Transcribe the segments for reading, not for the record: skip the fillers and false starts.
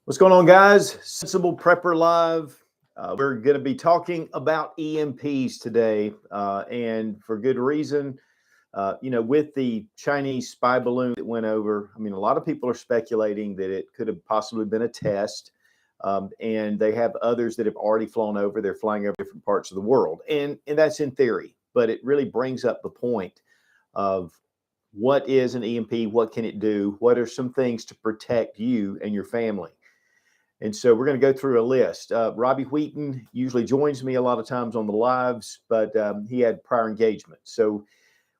What's going on, guys? Sensible Prepper Live. We're going to be talking about EMPs today, and for good reason. With the Chinese spy balloon that went over, I mean, a lot of people are speculating that it could have possibly been a test, and they have others that have already flown over. They're flying over different parts of the world, and that's in theory, but it really brings up the point of what is an EMP, what can it do, what are some things to protect you and your family. And so we're going to go through a list. Robbie Wheaton usually joins me a lot of times on the lives, but he had prior engagement. So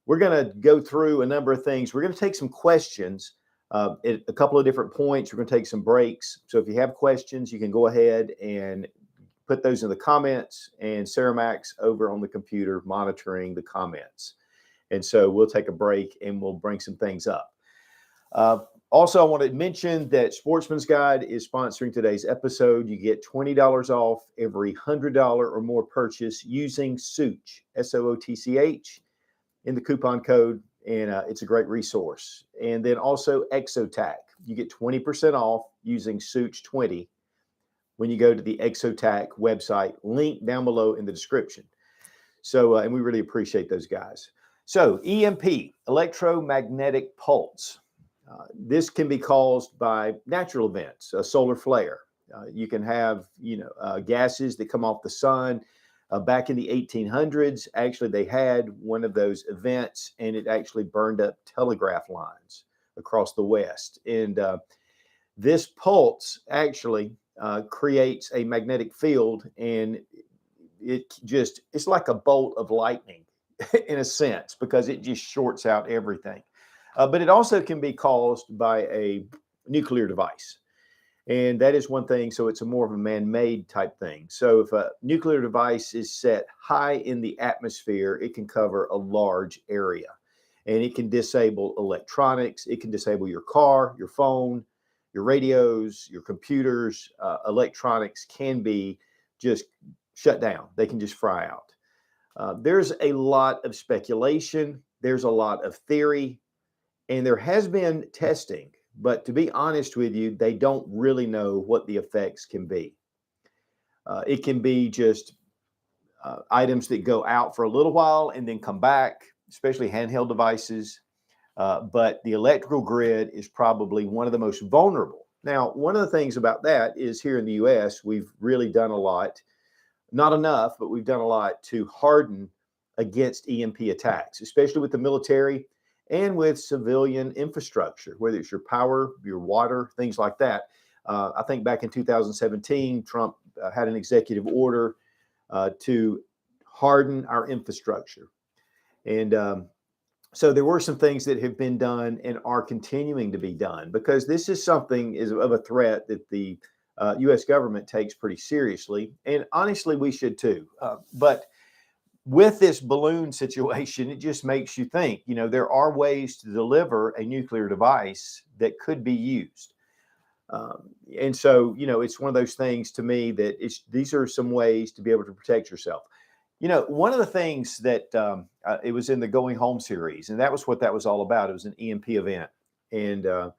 we're going to go through a number of things. We're going to take some questions at a couple of different points. We're going to take some breaks. So if you have questions, you can go ahead and put those in the comments, and Sarah Max over on the computer monitoring the comments. And so we'll take a break and we'll bring some things up. Also, I want to mention that Sportsman's Guide is sponsoring today's episode. You get $20 off every $100 or more purchase using Sootch, Sootch, in the coupon code, and it's a great resource. And then also Exotac. You get 20% off using Sootch20 when you go to the Exotac website, link down below in the description. So, and we really appreciate those guys. So, EMP, electromagnetic pulse. This can be caused by natural events, a solar flare. You can have, gases that come off the sun. Back in the 1800s, actually, they had one of those events, and it actually burned up telegraph lines across the West. And this pulse actually creates a magnetic field, and it's like a bolt of lightning in a sense, because it just shorts out everything. But it also can be caused by a nuclear device. And that is one thing. So it's a more of a man-made type thing. So if a nuclear device is set high in the atmosphere, it can cover a large area. And it can disable electronics. It can disable your car, your phone, your radios, your computers. Electronics can be just shut down. They can just fry out. There's a lot of speculation. There's a lot of theory. And there has been testing, but to be honest with you, they don't really know what the effects can be. It can be just items that go out for a little while and then come back, especially handheld devices. But the electrical grid is probably one of the most vulnerable. Now, one of the things about that is here in the U.S., we've really done a lot, not enough, but we've done a lot to harden against EMP attacks, especially with the military and with civilian infrastructure, whether it's your power, your water, things like that. I think back in 2017, Trump had an executive order to harden our infrastructure. And so there were some things that have been done and are continuing to be done, because this is something of a threat that the U.S. government takes pretty seriously. And honestly, we should too. But with this balloon situation, it just makes you think, there are ways to deliver a nuclear device that could be used. And so, it's one of those things to me that these are some ways to be able to protect yourself. One of the things that it was in the Going Home series, and that was what that was all about. It was an EMP event. And a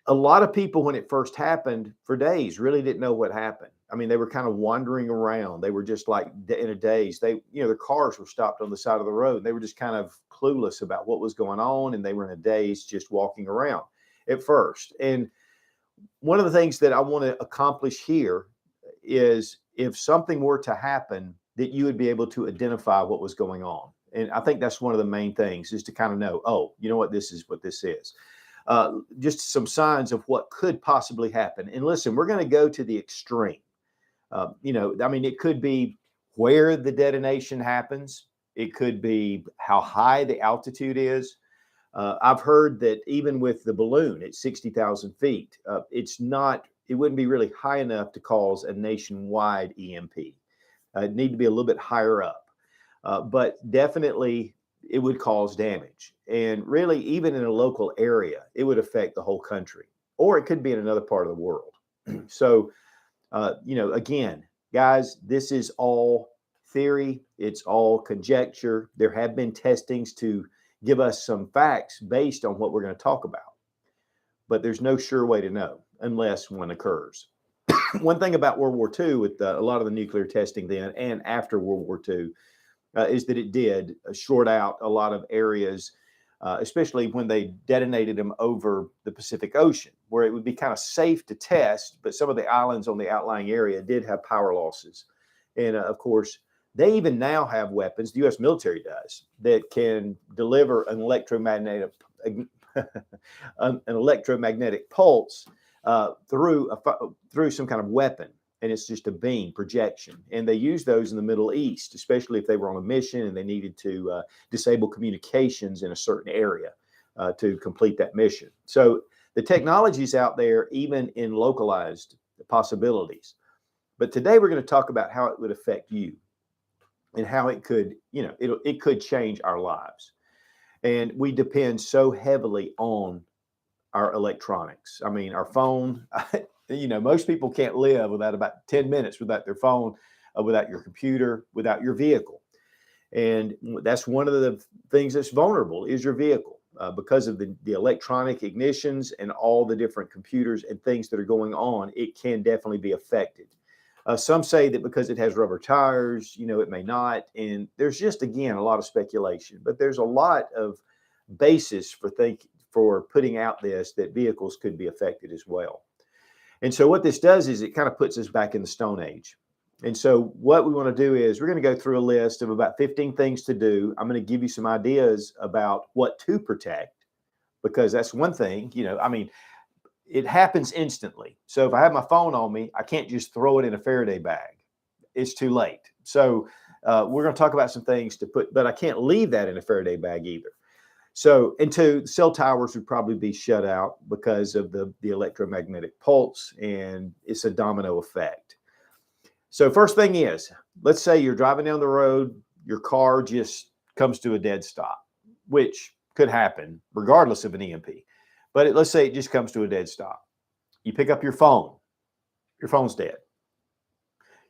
lot of people, when it first happened, for days, really didn't know what happened. I mean, they were kind of wandering around. They were just like in a daze. Their cars were stopped on the side of the road. They were just kind of clueless about what was going on. And they were in a daze just walking around at first. And one of the things that I want to accomplish here is, if something were to happen, that you would be able to identify what was going on. And I think that's one of the main things, is to kind of know, oh, you know what this is. Just some signs of what could possibly happen. And listen, we're going to go to the extreme. It could be where the detonation happens. It could be how high the altitude is. I've heard that even with the balloon at 60,000 feet, it wouldn't be really high enough to cause a nationwide EMP. It'd need to be a little bit higher up. But definitely it would cause damage. And really, even in a local area, it would affect the whole country, or it could be in another part of the world. So, again, guys, this is all theory. It's all conjecture. There have been testings to give us some facts based on what we're going to talk about. but there's no sure way to know unless one occurs. One thing about World War II with a lot of the nuclear testing then and after World War II is that it did short out a lot of areas, especially when they detonated them over the Pacific Ocean, where it would be kind of safe to test, but some of the islands on the outlying area did have power losses. And of course, they even now have weapons, the U.S. military does, that can deliver an electromagnetic pulse through some kind of weapon, and it's just a beam projection. And they use those in the Middle East, especially if they were on a mission and they needed to disable communications in a certain area to complete that mission. So the technology's out there, even in localized possibilities. But today we're going to talk about how it would affect you and how it could, it could change our lives. And we depend so heavily on our electronics. I mean, our phone, most people can't live without about 10 minutes without their phone, without your computer, without your vehicle. And that's one of the things that's vulnerable is your vehicle because of the electronic ignitions and all the different computers and things that are going on. It can definitely be affected. Some say that because it has rubber tires, it may not. And there's just, again, a lot of speculation, but there's a lot of basis for putting out this that vehicles could be affected as well. And so what this does is it kind of puts us back in the Stone Age. And so what we want to do is we're going to go through a list of about 15 things to do. I'm going to give you some ideas about what to protect, because that's one thing, it happens instantly. So if I have my phone on me, I can't just throw it in a Faraday bag. It's too late. So we're going to talk about some things to put, but I can't leave that in a Faraday bag either. So, and two, cell towers would probably be shut out because of the electromagnetic pulse, and it's a domino effect. So first thing is, let's say you're driving down the road, your car just comes to a dead stop, which could happen regardless of an EMP. But let's say it just comes to a dead stop. You pick up your phone's dead.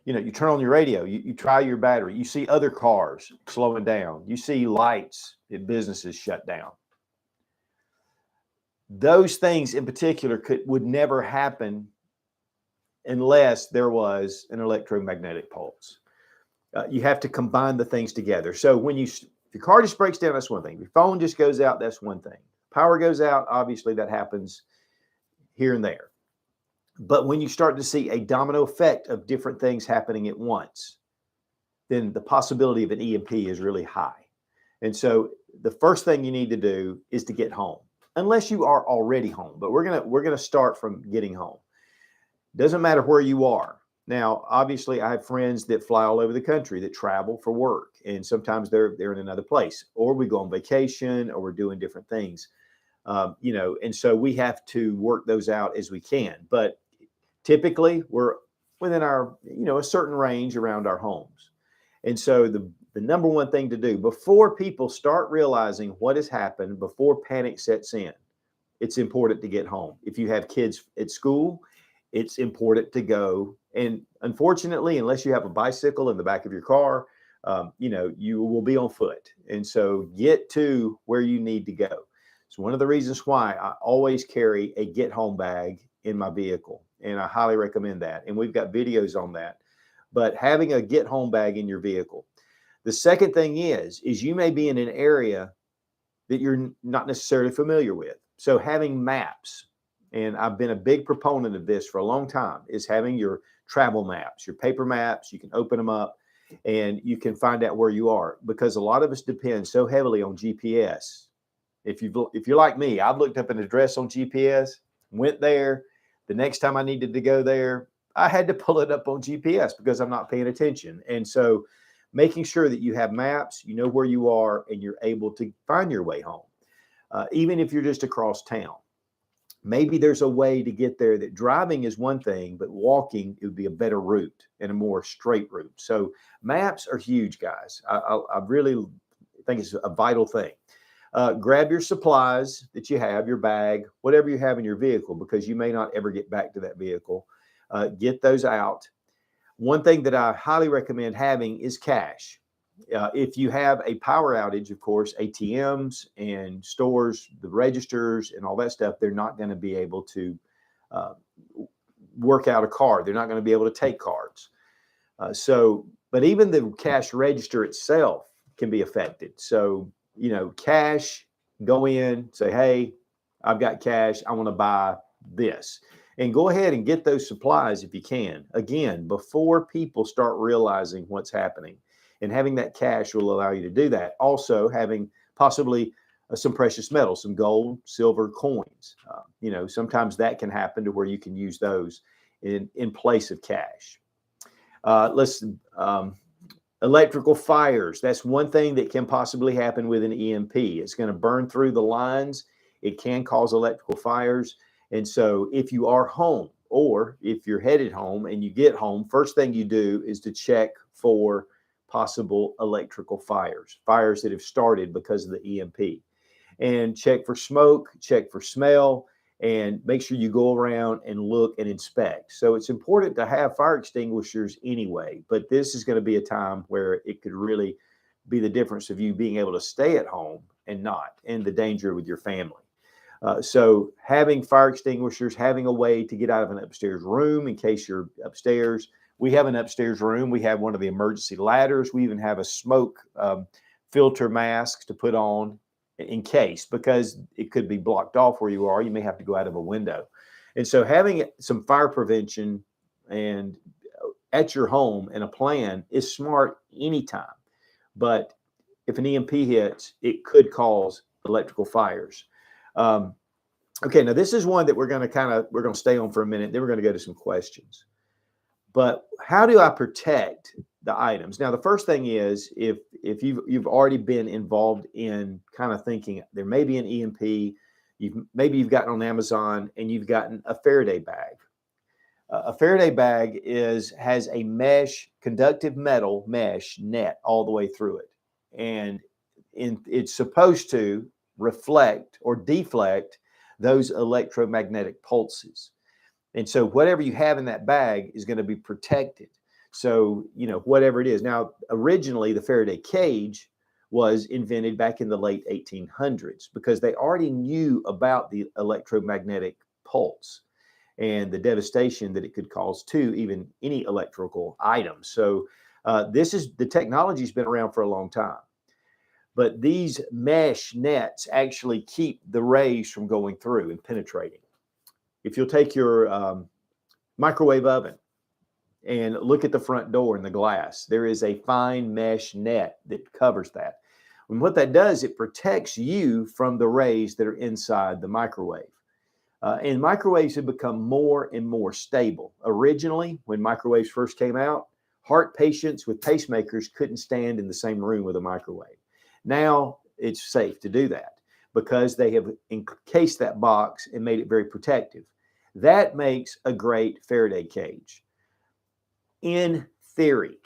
You turn on your radio, you try your battery, you see other cars slowing down, you see lights at businesses shut down. Those things in particular would never happen unless there was an electromagnetic pulse. You have to combine the things together. So if your car just breaks down, that's one thing. If your phone just goes out, that's one thing. Power goes out, obviously that happens here and there. But when you start to see a domino effect of different things happening at once, then the possibility of an EMP is really high. And so the first thing you need to do is to get home, unless you are already home. But we're gonna start from getting home. Doesn't matter where you are. Now, obviously, I have friends that fly all over the country that travel for work, and sometimes they're in another place, or we go on vacation, or we're doing different things. And so we have to work those out as we can. But typically, we're within our, a certain range around our homes. And so the number one thing to do before people start realizing what has happened, before panic sets in, it's important to get home. If you have kids at school, it's important to go. And unfortunately, unless you have a bicycle in the back of your car, you will be on foot. And so get to where you need to go. It's one of the reasons why I always carry a get home bag in my vehicle. And I highly recommend that. And we've got videos on that. But having a get home bag in your vehicle. The second thing is you may be in an area that you're not necessarily familiar with. So having maps, and I've been a big proponent of this for a long time, is having your travel maps, your paper maps. You can open them up and you can find out where you are, because a lot of us depend so heavily on GPS. If you're like me, I've looked up an address on GPS, went there. The next time I needed to go there, I had to pull it up on GPS because I'm not paying attention. And so making sure that you have maps, you know where you are, and you're able to find your way home. Even if you're just across town, maybe there's a way to get there that driving is one thing, but walking, it would be a better route and a more straight route. So maps are huge, guys. I really think it's a vital thing. Grab your supplies that you have, your bag, whatever you have in your vehicle, because you may not ever get back to that vehicle. Get those out. One thing that I highly recommend having is cash. If you have a power outage, of course, ATMs and stores, the registers and all that stuff, they're not going to be able to uh, work out a card. They're not going to be able to take cards. But even the cash register itself can be affected. So, cash, go in, say, hey, I've got cash. I want to buy this. And go ahead and get those supplies if you can. Again, before people start realizing what's happening. And having that cash will allow you to do that. Also, having possibly some precious metals, some gold, silver coins. Sometimes that can happen to where you can use those in place of cash. Electrical fires. That's one thing that can possibly happen with an EMP. It's going to burn through the lines. It can cause electrical fires. And so if you are home or if you're headed home and you get home, first thing you do is to check for possible electrical fires that have started because of the EMP. And check for smoke, check for smell, and make sure you go around and look and inspect. So it's important to have fire extinguishers anyway, but this is going to be a time where it could really be the difference of you being able to stay at home and not, and the danger with your family. So having fire extinguishers, having a way to get out of an upstairs room in case you're upstairs. We have an upstairs room. We have one of the emergency ladders. We even have a smoke filter mask to put on in case, because it could be blocked off where you are. You may have to go out of a window. And so having some fire prevention and at your home and a plan is smart anytime. But if an EMP hits, it could cause electrical fires. Okay, now this is one that we're going to stay on for a minute. Then we're going to go to some questions. But how do I protect the items? Now, the first thing is if you've already been involved in kind of thinking there may be an EMP, maybe you've gotten on Amazon and you've gotten a Faraday bag. A Faraday bag has a conductive metal mesh net all the way through it, and it's supposed to reflect or deflect those electromagnetic pulses. And so whatever you have in that bag is going to be protected. So, whatever it is. Now, originally, the Faraday cage was invented back in the late 1800s because they already knew about the electromagnetic pulse and the devastation that it could cause to even any electrical item. So the technology's been around for a long time. But these mesh nets actually keep the rays from going through and penetrating. If you'll take your microwave oven and look at the front door and the glass, there is a fine mesh net that covers that. And what that does, it protects you from the rays that are inside the microwave. And microwaves have become more and more stable. Originally, when microwaves first came out, heart patients with pacemakers couldn't stand in the same room with a microwave. Now it's safe to do that because they have encased that box and made it very protective. That makes a great Faraday cage. In theory,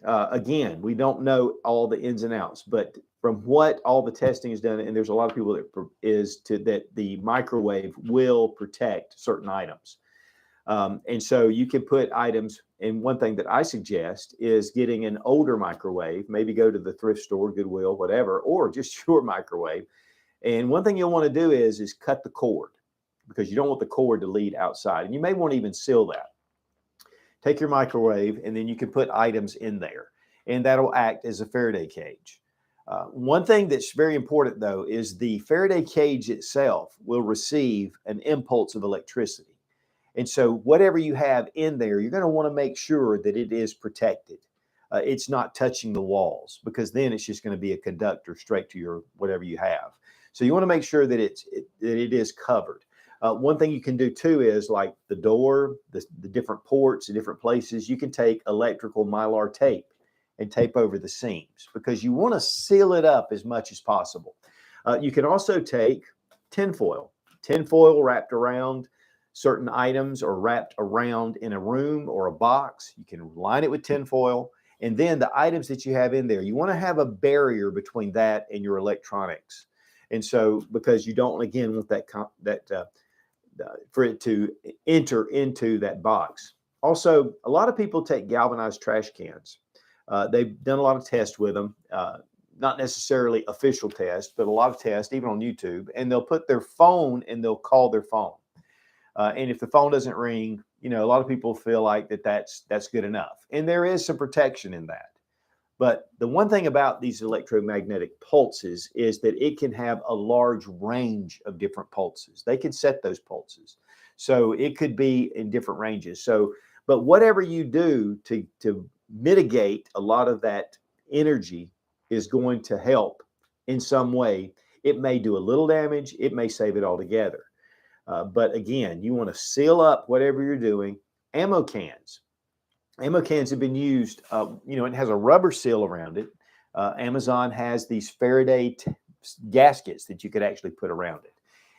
again, we don't know all the ins and outs, but from what all the testing is done, and there's a lot of people that the microwave will protect certain items. And so you can put items, and one thing that I suggest is getting an older microwave, maybe go to the thrift store, Goodwill, whatever, or just your microwave. And one thing you'll want to do is cut the cord because you don't want the cord to lead outside. And you may want to even seal that. Take your microwave, and then you can put items in there, and that'll act as a Faraday cage. One thing that's very important, though, is the Faraday cage itself will receive an impulse of electricity. And so whatever you have in there, you're going to want to make sure that it is protected. It's not touching the walls, because then it's just going to be a conductor straight to your whatever you have. So you want to make sure that it is covered. One thing you can do too is, like the door, the different ports, the different places, you can take electrical mylar tape and tape over the seams because you want to seal it up as much as possible. You can also take tinfoil wrapped around certain items or wrapped around in a room or a box. You can line it with tinfoil, and then the items that you have in there, you want to have a barrier between that and your electronics. And so, because you don't, again, want that for it to enter into that box. Also, a lot of people take galvanized trash cans. They've done a lot of tests with them, not necessarily official tests, but a lot of tests, even on YouTube. And they'll put their phone and they'll call their phone. And if the phone doesn't ring, a lot of people feel like that's good enough. And there is some protection in that. But the one thing about these electromagnetic pulses is that it can have a large range of different pulses. They can set those pulses. So it could be in different ranges. But whatever you do to mitigate a lot of that energy is going to help in some way. It may do a little damage. It may save it altogether. But again, you want to seal up whatever you're doing. Ammo cans. Ammo cans have been used, it has a rubber seal around it. Amazon has these Faraday gaskets that you could actually put around it.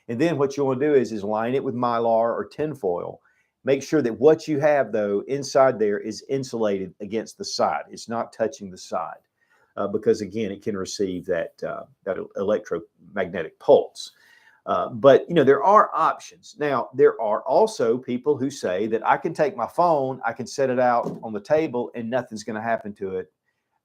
And then what you want to do is line it with Mylar or tinfoil. Make sure that what you have, though, inside there is insulated against the side. It's not touching the side because, again, it can receive that electromagnetic pulse. But there are options. Now, there are also people who say that I can take my phone, I can set it out on the table, and nothing's going to happen to it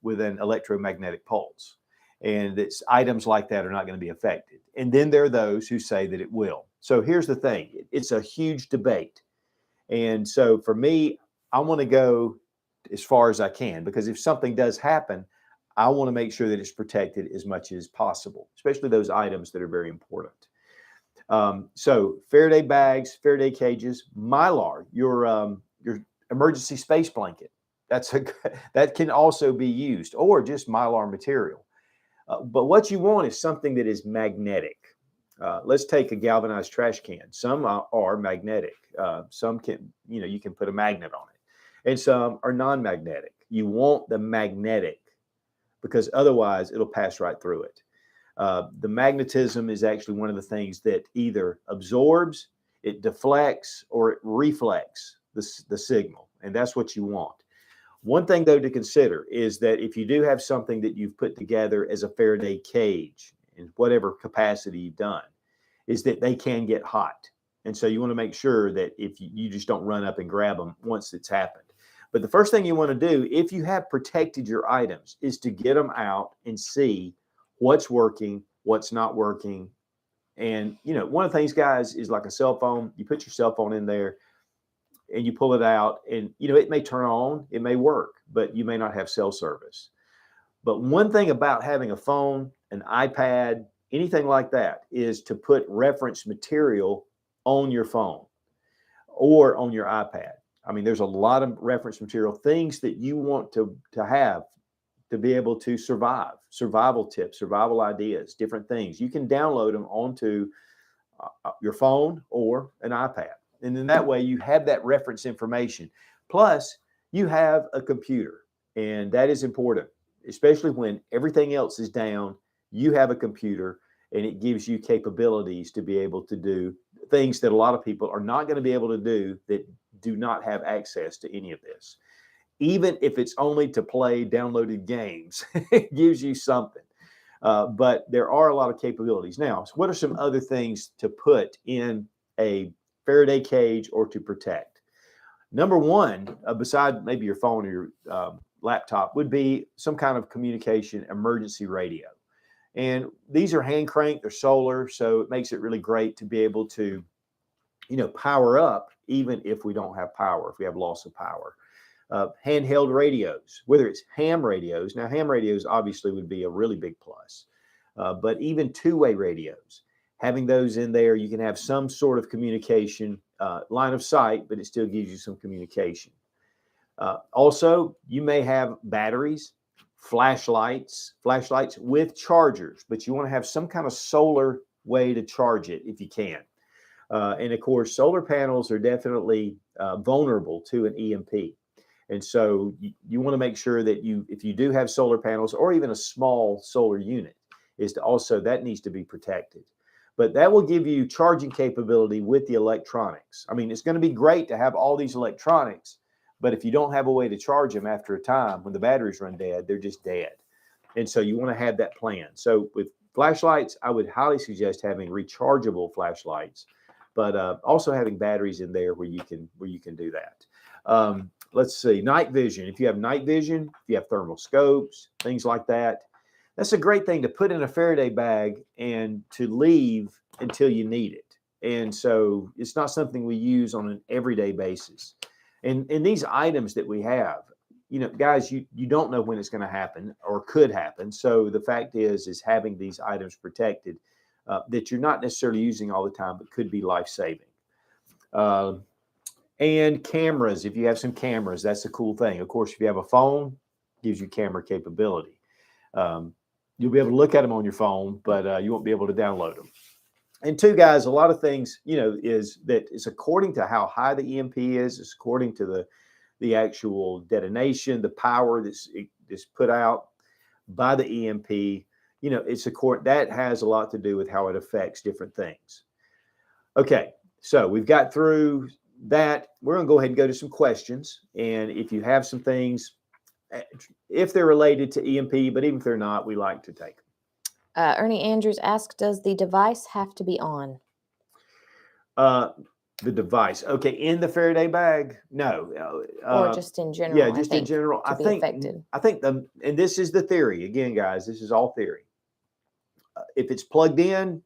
with an electromagnetic pulse. And it's items like that are not going to be affected. And then there are those who say that it will. So here's the thing. It's a huge debate. And so for me, I want to go as far as I can, because if something does happen, I want to make sure that it's protected as much as possible, especially those items that are very important. So Faraday bags, Faraday cages, Mylar, your emergency space blanket. That can also be used, or just Mylar material. But what you want is something that is magnetic. Let's take a galvanized trash can. Some are magnetic. Some can, you can put a magnet on it, and some are non-magnetic. You want the magnetic because otherwise it'll pass right through it. The magnetism is actually one of the things that either absorbs, it deflects, or it reflects the signal. And that's what you want. One thing, though, to consider is that if you do have something that you've put together as a Faraday cage in whatever capacity you've done, is that they can get hot. And so you want to make sure that if you just don't run up and grab them once it's happened. But the first thing you want to do, if you have protected your items, is to get them out and see what's working, what's not working. And, one of the things, guys, is like a cell phone. You put your cell phone in there and you pull it out and, it may turn on, it may work, but you may not have cell service. But one thing about having a phone, an iPad, anything like that is to put reference material on your phone or on your iPad. I mean, there's a lot of reference material, things that you want to have to be able to survive, survival tips, survival ideas, different things. You can download them onto your phone or an iPad. And then that way you have that reference information. Plus, you have a computer, and that is important, especially when everything else is down. You have a computer, and it gives you capabilities to be able to do things that a lot of people are not going to be able to do that do not have access to any of this. Even if it's only to play downloaded games, it gives you something. But there are a lot of capabilities. Now, what are some other things to put in a Faraday cage or to protect? Number one, beside maybe your phone or your laptop, would be some kind of communication emergency radio. And these are hand cranked, they're solar, so it makes it really great to be able to, power up even if we don't have power, if we have loss of power. Handheld radios, whether it's ham radios. Now, ham radios obviously would be a really big plus, but even two-way radios, having those in there, you can have some sort of communication, line of sight, but it still gives you some communication. Also, you may have batteries, flashlights with chargers, but you want to have some kind of solar way to charge it if you can. And of course, solar panels are definitely vulnerable to an EMP. And so you want to make sure that if you do have solar panels or even a small solar unit, that needs to be protected. But that will give you charging capability with the electronics. I mean, it's going to be great to have all these electronics, but if you don't have a way to charge them after a time, when the batteries run dead, they're just dead. And so you want to have that plan. So with flashlights, I would highly suggest having rechargeable flashlights, but also having batteries in there where you can do that. let's see, night vision. If you have night vision, if you have thermal scopes, things like that, that's a great thing to put in a Faraday bag and to leave until you need it. And so it's not something we use on an everyday basis. And these items that we have, guys, you don't know when it's going to happen or could happen. So the fact is having these items protected that you're not necessarily using all the time, but could be life-saving. And cameras, if you have some cameras, that's a cool thing. Of course, if you have a phone, it gives you camera capability. You'll be able to look at them on your phone, but you won't be able to download them. And two, guys, a lot of things, is that it's according to how high the EMP is. It's according to the actual detonation, the power that's put out by the EMP. That has a lot to do with how it affects different things. Okay, so we've got through that. We're going to go ahead and go to some questions. And if you have some things, if they're related to EMP, but even if they're not, we like to take them. Ernie Andrews asked, does the device have to be on? The device. Okay, in the Faraday bag? No. Or just in general? Yeah, just in general. I think and this is the theory. Again, guys, this is all theory. If it's plugged in,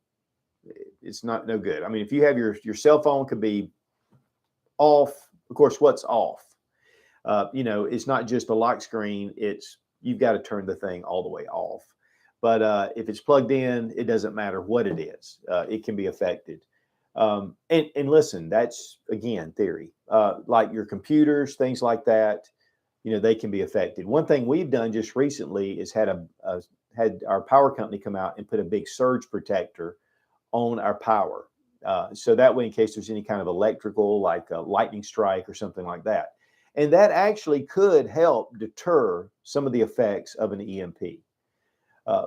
it's no good. I mean, if you have your cell phone could be off. Of course, what's off? It's not just a lock screen. You've got to turn the thing all the way off. But if it's plugged in, it doesn't matter what it is. It can be affected. And listen, that's, again, theory. Like your computers, things like that, they can be affected. One thing we've done just recently is had our power company come out and put a big surge protector on our power. So that way, in case there's any kind of electrical, like a lightning strike or something like that. And that actually could help deter some of the effects of an EMP.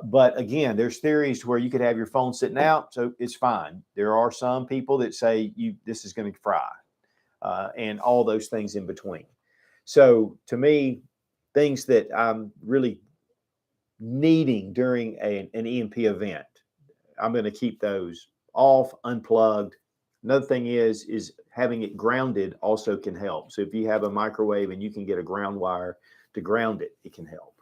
But again, there's theories where you could have your phone sitting out, so it's fine. There are some people that say this is going to fry, and all those things in between. So to me, things that I'm really needing during an EMP event, I'm going to keep those off, unplugged. Another thing is having it grounded also can help. So if you have a microwave and you can get a ground wire to ground it, it can help.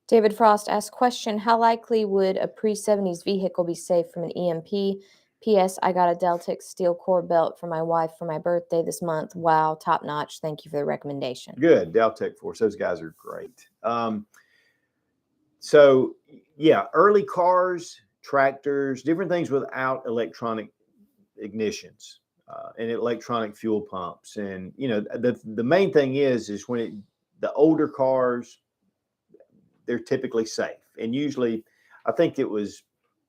David Frost asked, question, how likely would a pre-70s vehicle be safe from an EMP? P.S. I got a Deltix steel core belt for my wife for my birthday this month. Wow, top notch. Thank you for the recommendation. Good. Deltix Force. Those guys are great. So, yeah, early cars, tractors, different things without electronic ignitions and electronic fuel pumps. And, the main thing is when the older cars, they're typically safe. And usually, I think it was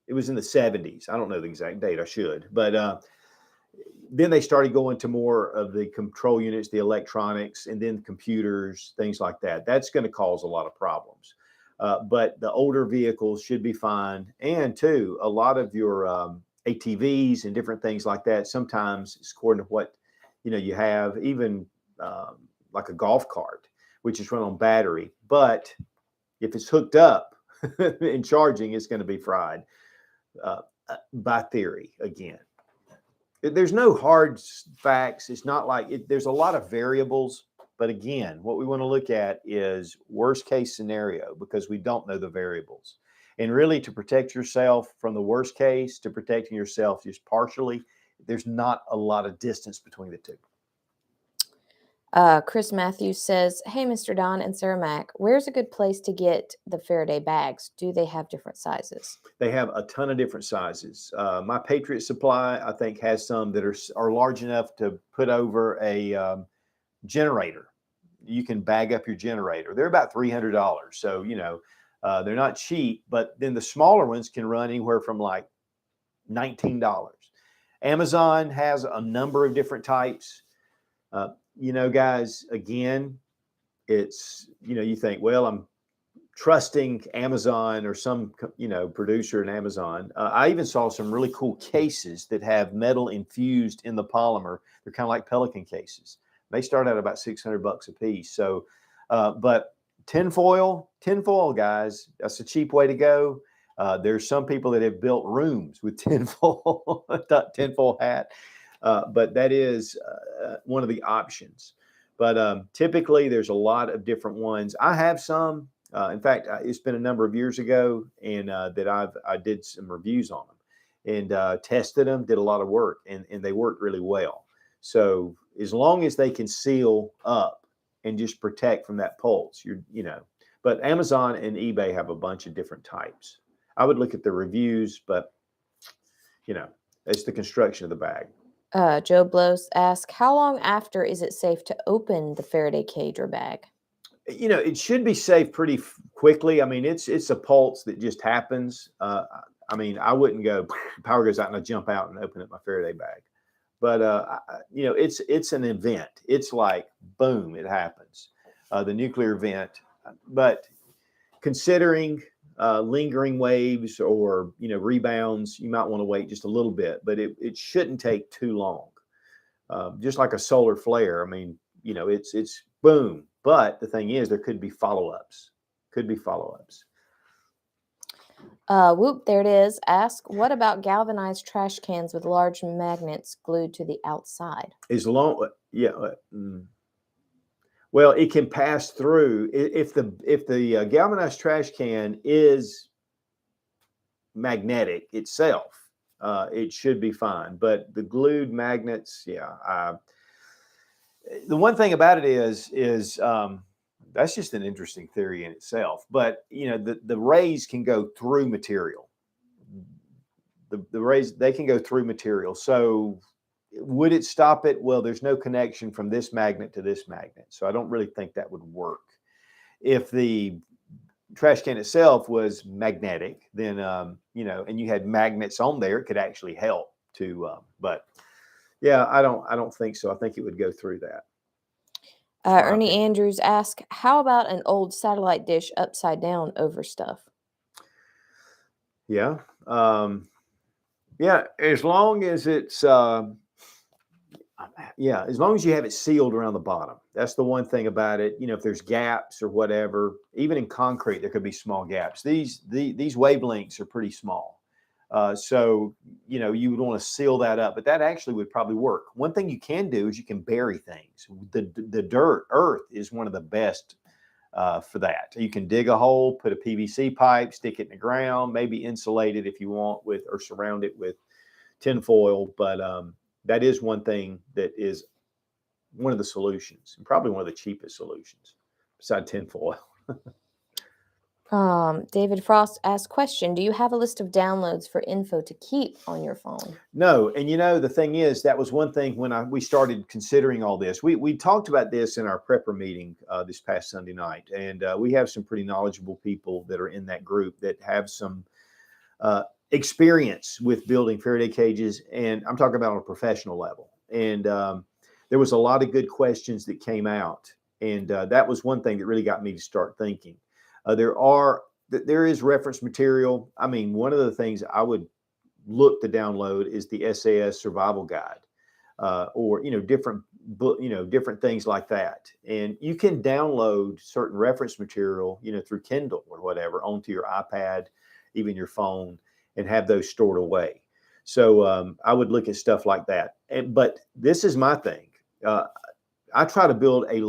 in the 70s. I don't know the exact date. I should. But then they started going to more of the control units, the electronics, and then computers, things like that. That's going to cause a lot of problems. But the older vehicles should be fine. And too, a lot of your ATVs and different things like that, sometimes it's according to what, you have, even like a golf cart, which is run on battery. But if it's hooked up and charging, it's going to be fried by theory again. There's no hard facts. It's not like there's a lot of variables. But again, what we want to look at is worst case scenario because we don't know the variables. And really to protect yourself from the worst case to protecting yourself just partially, there's not a lot of distance between the two. Chris Matthews says, hey, Mr. Don and Sarah Mack, where's a good place to get the Faraday bags? Do they have different sizes? They have a ton of different sizes. My Patriot Supply, I think, has some that are large enough to put over a generator. You can bag up your generator. They're about $300. So, they're not cheap, but then the smaller ones can run anywhere from like $19. Amazon has a number of different types. Guys, again, it's, you think, well, I'm trusting Amazon or some, producer in Amazon. I even saw some really cool cases that have metal infused in the polymer. They're kind of like Pelican cases. They start at about $600 a piece. So, but tinfoil, guys, that's a cheap way to go. There's some people that have built rooms with tinfoil hat, but that is one of the options. But typically, there's a lot of different ones. I have some. In fact, it's been a number of years ago, and that I did some reviews on them and tested them, did a lot of work, and they worked really well. So as long as they can seal up and just protect from that pulse, But Amazon and eBay have a bunch of different types. I would look at the reviews, but it's the construction of the bag. Joe Blows asks, how long after is it safe to open the Faraday cage or bag? It should be safe pretty quickly. I mean, it's a pulse that just happens. I mean, I wouldn't go, power goes out and I jump out and open up my Faraday bag. But, it's an event. It's like, boom, it happens. The nuclear event. But considering lingering waves or, rebounds, you might want to wait just a little bit. But it shouldn't take too long. Just like a solar flare. I mean, it's boom. But the thing is, there could be follow-ups. Whoop, there it is. Ask, what about galvanized trash cans with large magnets glued to the outside? Well, it can pass through if the galvanized trash can is magnetic itself. It should be fine. But the glued magnets, the one thing about it is that's just an interesting theory in itself. But the rays can go through material. The rays, they can go through material. So would it stop it? Well, there's no connection from this magnet to this magnet, so I don't really think that would work. If the trash can itself was magnetic, then and you had magnets on there, it could actually help to. But yeah, I don't think so. I think it would go through that. Ernie Andrews asks, how about an old satellite dish upside down over stuff? Yeah. As long as it's as long as you have it sealed around the bottom. That's the one thing about it. If there's gaps or whatever, even in concrete, there could be small gaps. These wavelengths are pretty small. So, you would want to seal that up, but that actually would probably work. One thing you can do is you can bury things. The earth is one of the best for that. You can dig a hole, put a PVC pipe, stick it in the ground, maybe insulate it if you want or surround it with tinfoil. But that is one thing that is one of the solutions, and probably one of the cheapest solutions beside tinfoil. David Frost asks, question, do you have a list of downloads for info to keep on your phone? No. And the thing is, that was one thing when we started considering all this. We talked about this in our prepper meeting this past Sunday night. And we have some pretty knowledgeable people that are in that group that have some experience with building Faraday cages. And I'm talking about on a professional level. And there was a lot of good questions that came out. And that was one thing that really got me to start thinking. There is reference material. I mean, one of the things I would look to download is the SAS survival guide, or different things like that. And you can download certain reference material, through Kindle or whatever onto your iPad, even your phone, and have those stored away. So I would look at stuff like that. But this is my thing. I try to build a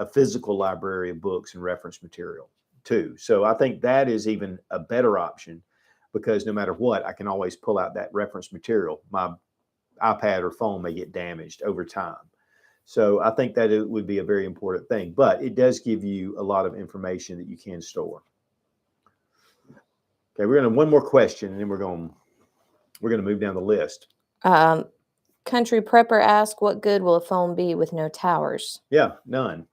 physical library of books and reference material too. So I think that is even a better option, because no matter what, I can always pull out that reference material. My iPad or phone may get damaged over time. So I think that it would be a very important thing, but it does give you a lot of information that you can store. Okay, we're going to one more question, and then we're going to move down the list. Country Prepper asks, what good will a phone be with no towers? Yeah, none.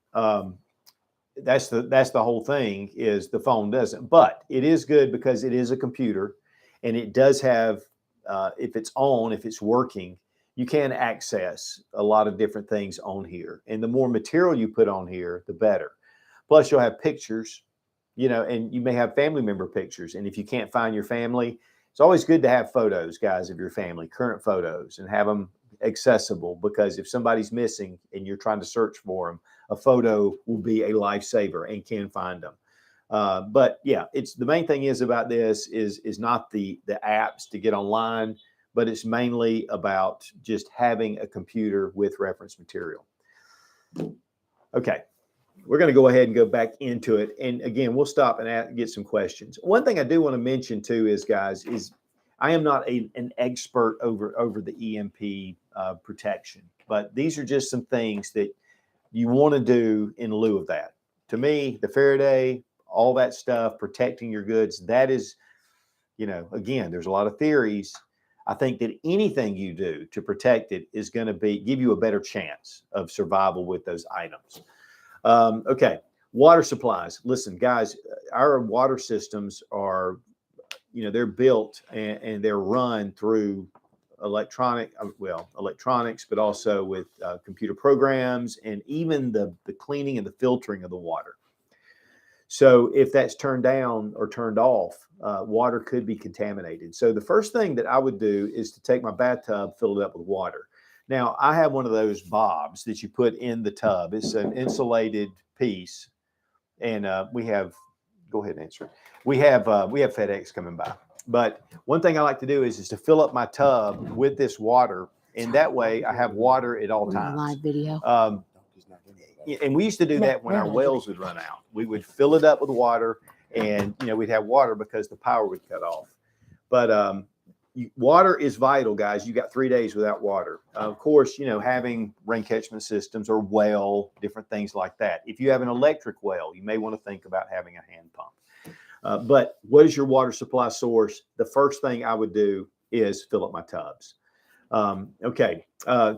That's the whole thing, is the phone doesn't, but it is good because it is a computer, and it does have, if it's working, you can access a lot of different things on here. And the more material you put on here, the better. Plus you'll have pictures, and you may have family member pictures. And if you can't find your family, it's always good to have photos, guys, of your family, current photos, and have them accessible, because if somebody's missing and you're trying to search for them, a photo will be a lifesaver and can find them. But yeah, it's the main thing is about this is not the apps to get online, but it's mainly about just having a computer with reference material. Okay. We're going to go ahead and go back into it. And again, we'll stop and get some questions. One thing I do want to mention too is, guys, is I am not an expert over the EMP protection, but these are just some things that you want to do in lieu of that. To me, the Faraday, all that stuff, protecting your goods, that is, again, there's a lot of theories. I think that anything you do to protect it is going to give you a better chance of survival with those items. Okay, water supplies. Listen, guys, our water systems are, they're built and they're run through electronics, but also with computer programs and even the cleaning and the filtering of the water. So if that's turned down or turned off, water could be contaminated. So the first thing that I would do is to take my bathtub, fill it up with water. Now, I have one of those bobs that you put in the tub. It's an insulated piece. And we have, go ahead and answer it. We have FedEx coming by. But one thing I like to do is to fill up my tub with this water. And that way I have water at all times. Live video. And we used to do that when our wells would run out. We would fill it up with water and, we'd have water because the power would cut off. But water is vital, guys. You got 3 days without water. Of course, having rain catchment systems or well, different things like that. If you have an electric well, you may want to think about having a hand pump. But what is your water supply source? The first thing I would do is fill up my tubs.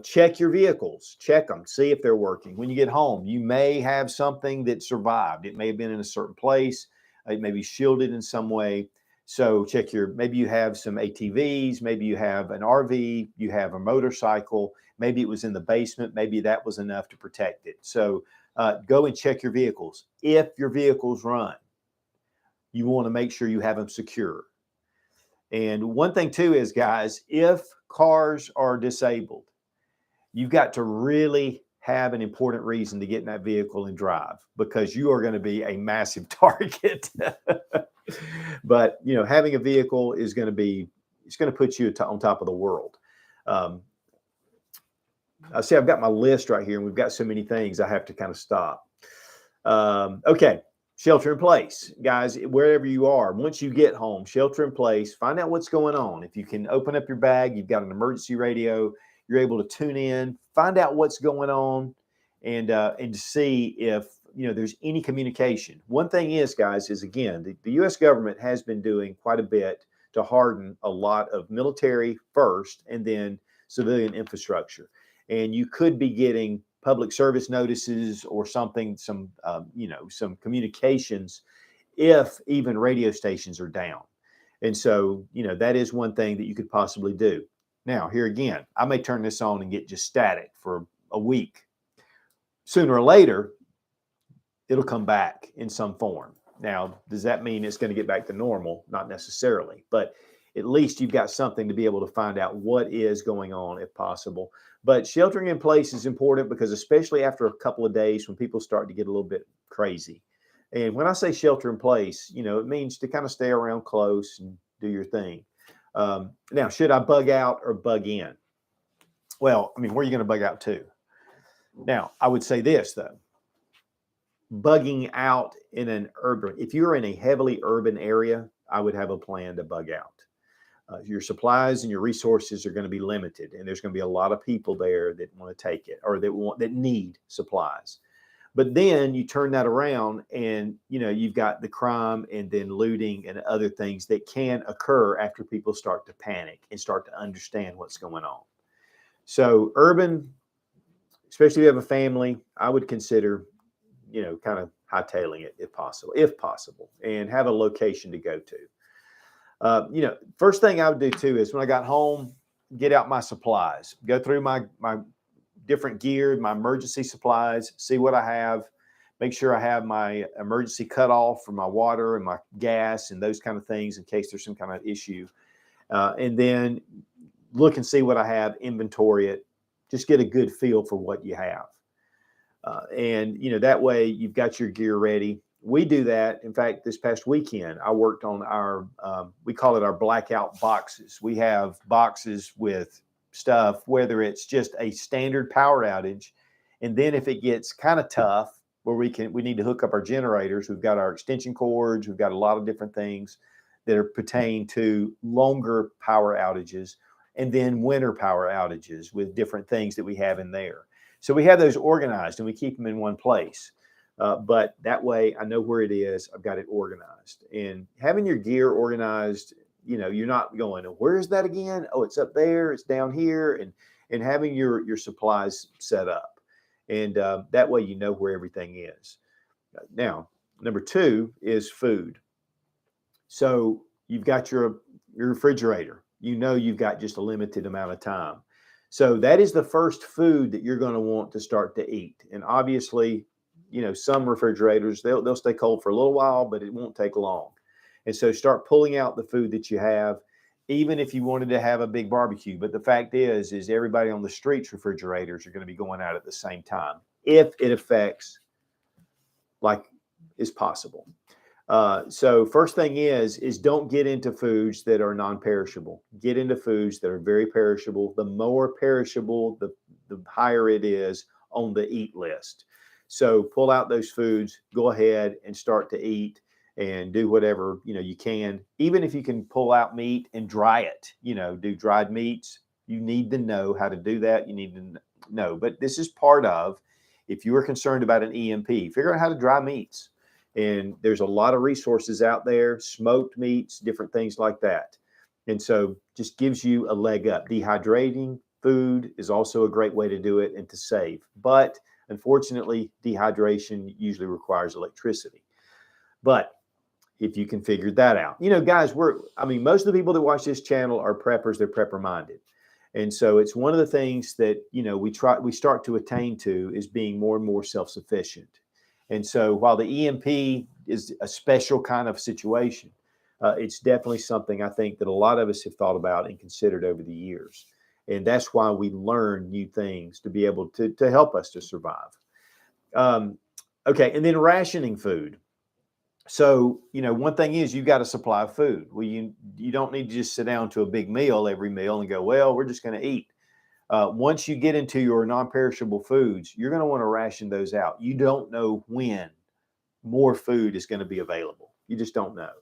Check your vehicles, check them, see if they're working. When you get home, you may have something that survived. It may have been in a certain place. It may be shielded in some way. So check maybe you have some ATVs, maybe you have an RV, you have a motorcycle, maybe it was in the basement, maybe that was enough to protect it. So go and check your vehicles. If your vehicles run, you want to make sure you have them secure. And one thing too is, guys, if cars are disabled, you've got to really have an important reason to get in that vehicle and drive, because you are going to be a massive target. But, having a vehicle is going to put you on top of the world. I see I've got my list right here and we've got so many things I have to kind of stop. Okay. Shelter in place, guys, wherever you are. Once you get home, shelter in place, find out what's going on. If you can open up your bag, you've got an emergency radio, you're able to tune in, find out what's going on, and to see if there's any communication. One thing is, guys, is again, the U.S. government has been doing quite a bit to harden a lot of military first and then civilian infrastructure. And you could be getting public service notices or something, some communications if even radio stations are down. And so, that is one thing that you could possibly do. Now, here again, I may turn this on and get just static for a week. Sooner or later, it'll come back in some form. Now, does that mean it's going to get back to normal? Not necessarily, but at least you've got something to be able to find out what is going on if possible. But sheltering in place is important because especially after a couple of days when people start to get a little bit crazy. And when I say shelter in place, it means to kind of stay around close and do your thing. Now, should I bug out or bug in? Well, where are you going to bug out to? Now, I would say this, though. Bugging out in if you're in a heavily urban area, I would have a plan to bug out. Your supplies and your resources are going to be limited, and there's going to be a lot of people there that want to take it or that need supplies. But then you turn that around and, you've got the crime and then looting and other things that can occur after people start to panic and start to understand what's going on. So urban, especially if you have a family, I would consider, kind of hightailing it if possible, and have a location to go to. First thing I would do too is when I got home, get out my supplies, go through my different gear, my emergency supplies, see what I have, make sure I have my emergency cutoff for my water and my gas and those kind of things in case there's some kind of issue. And then look and see what I have, inventory it, just get a good feel for what you have. And that way you've got your gear ready. We do that. In fact, this past weekend, I worked on our, we call it our blackout boxes. We have boxes with stuff, whether it's just a standard power outage And then if it gets kind of tough, where we need to hook up our generators, we've got our extension cords, we've got a lot of different things that are pertain to longer power outages, and then winter power outages with different things that we have in there. So we have those organized and we keep them in one place. But that way I know where it is. I've got it organized. And having your gear organized, you're not going, where is that again? Oh, it's up there, it's down here. And having your supplies set up. And that way you know where everything is. Now, number 2 is food. So you've got your refrigerator. You've got just a limited amount of time. So that is the first food that you're going to want to start to eat. And obviously, some refrigerators, they'll stay cold for a little while, but it won't take long. And so start pulling out the food that you have, even if you wanted to have a big barbecue. But the fact is everybody on the street's refrigerators are going to be going out at the same time, if it affects like is possible. So first thing is don't get into foods that are non-perishable. Get into foods that are very perishable. The more perishable, the higher it is on the eat list. So pull out those foods, go ahead and start to eat and do whatever, you can. Even if you can pull out meat and dry it, do dried meats. You need to know how to do that. You need to know. But this is part of, if you are concerned about an EMP, figure out how to dry meats. And there's a lot of resources out there, smoked meats, different things like that. And so just gives you a leg up. Dehydrating food is also a great way to do it and to save. But unfortunately, dehydration usually requires electricity. But if you can figure that out, guys, most of the people that watch this channel are preppers, they're prepper minded. And so it's one of the things that, we start to attain to is being more and more self-sufficient. And so while the EMP is a special kind of situation, it's definitely something I think that a lot of us have thought about and considered over the years. And that's why we learn new things to be able to help us to survive. Okay, and then rationing food. So, one thing is you've got a supply of food. Well, you don't need to just sit down to a big meal every meal and go, well, we're just going to eat. Once you get into your non-perishable foods, you're going to want to ration those out. You don't know when more food is going to be available. You just don't know.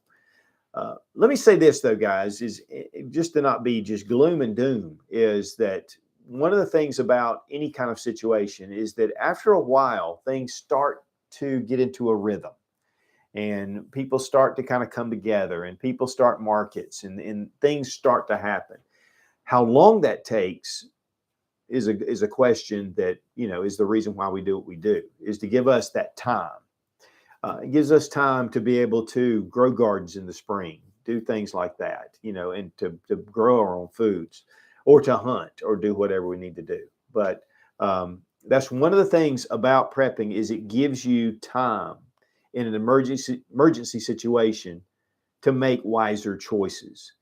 Let me say this, though, guys, is just to not be just gloom and doom, is that one of the things about any kind of situation is that after a while, things start to get into a rhythm. And people start to kind of come together and people start markets and things start to happen. How long that takes is a question that, is the reason why we do what we do, is to give us that time. It gives us time to be able to grow gardens in the spring, do things like that, and to grow our own foods or to hunt or do whatever we need to do. But that's one of the things about prepping is it gives you time in an emergency situation to make wiser choices.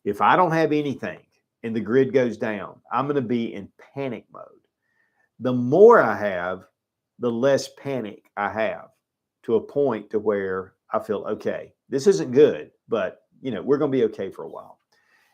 If I don't have anything and the grid goes down, I'm going to be in panic mode. The more I have, the less panic I have, to a point to where I feel, okay, this isn't good, but we're going to be okay for a while.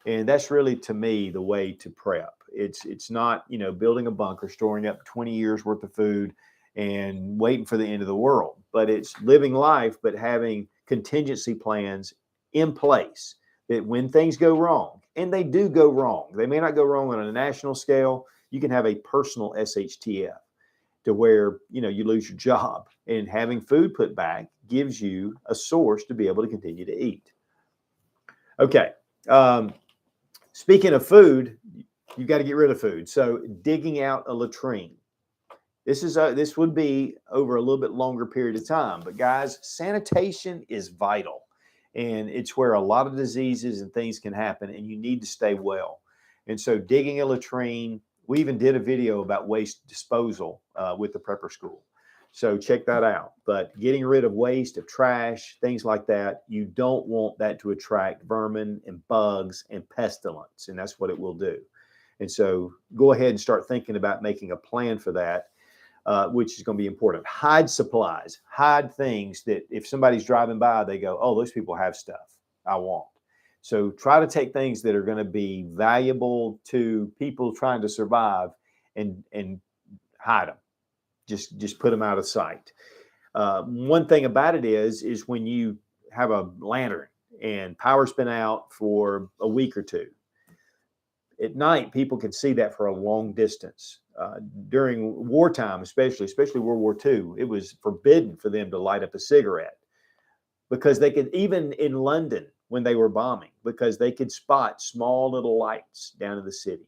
And that's really, to me, the way to prep. It's not, building a bunker, storing up 20 years worth of food and waiting for the end of the world, but it's living life, but having contingency plans in place that when things go wrong, and they do go wrong, they may not go wrong on a national scale. You can have a personal SHTF to where, you lose your job, and having food put back gives you a source to be able to continue to eat. Okay. Speaking of food, you've got to get rid of food. So digging out a latrine. This would be over a little bit longer period of time, but guys, sanitation is vital, and it's where a lot of diseases and things can happen, and you need to stay well. And so digging a latrine, we even did a video about waste disposal with the Prepper School. So check that out. But getting rid of waste, of trash, things like that, you don't want that to attract vermin and bugs and pestilence, and that's what it will do. And so go ahead and start thinking about making a plan for that. Which is going to be important. Hide supplies, hide things that if somebody's driving by, they go, oh, those people have stuff I want. So try to take things that are going to be valuable to people trying to survive and hide them. just put them out of sight. One thing about it is when you have a lantern and power's been out for a week or two, at night, people can see that for a long distance. During wartime, especially World War II, it was forbidden for them to light up a cigarette because they could, even in London when they were bombing, because they could spot small little lights down in the city.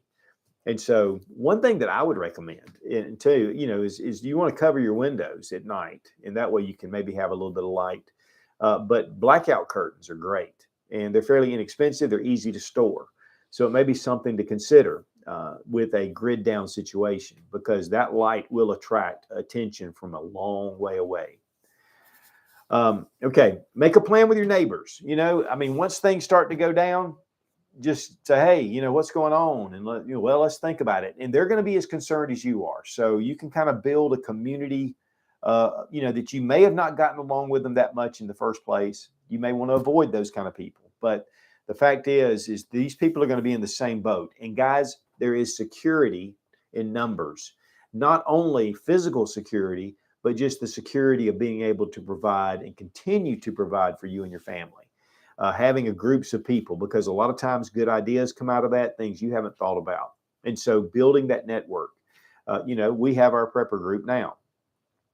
And so one thing that I would recommend, and too, is you want to cover your windows at night, and that way you can maybe have a little bit of light. But blackout curtains are great, and they're fairly inexpensive. They're easy to store. So it may be something to consider with a grid down situation, because that light will attract attention from a long way away. Okay, make a plan with your neighbors. Once things start to go down, just say, hey, what's going on? And let's think about it. And they're going to be as concerned as you are. So you can kind of build a community, that you may have not gotten along with them that much in the first place. You may want to avoid those kind of people. But the fact is these people are going to be in the same boat. And guys, there is security in numbers, not only physical security, but just the security of being able to provide and continue to provide for you and your family. Having a groups of people, because a lot of times good ideas come out of that, things you haven't thought about. And so building that network, we have our prepper group now.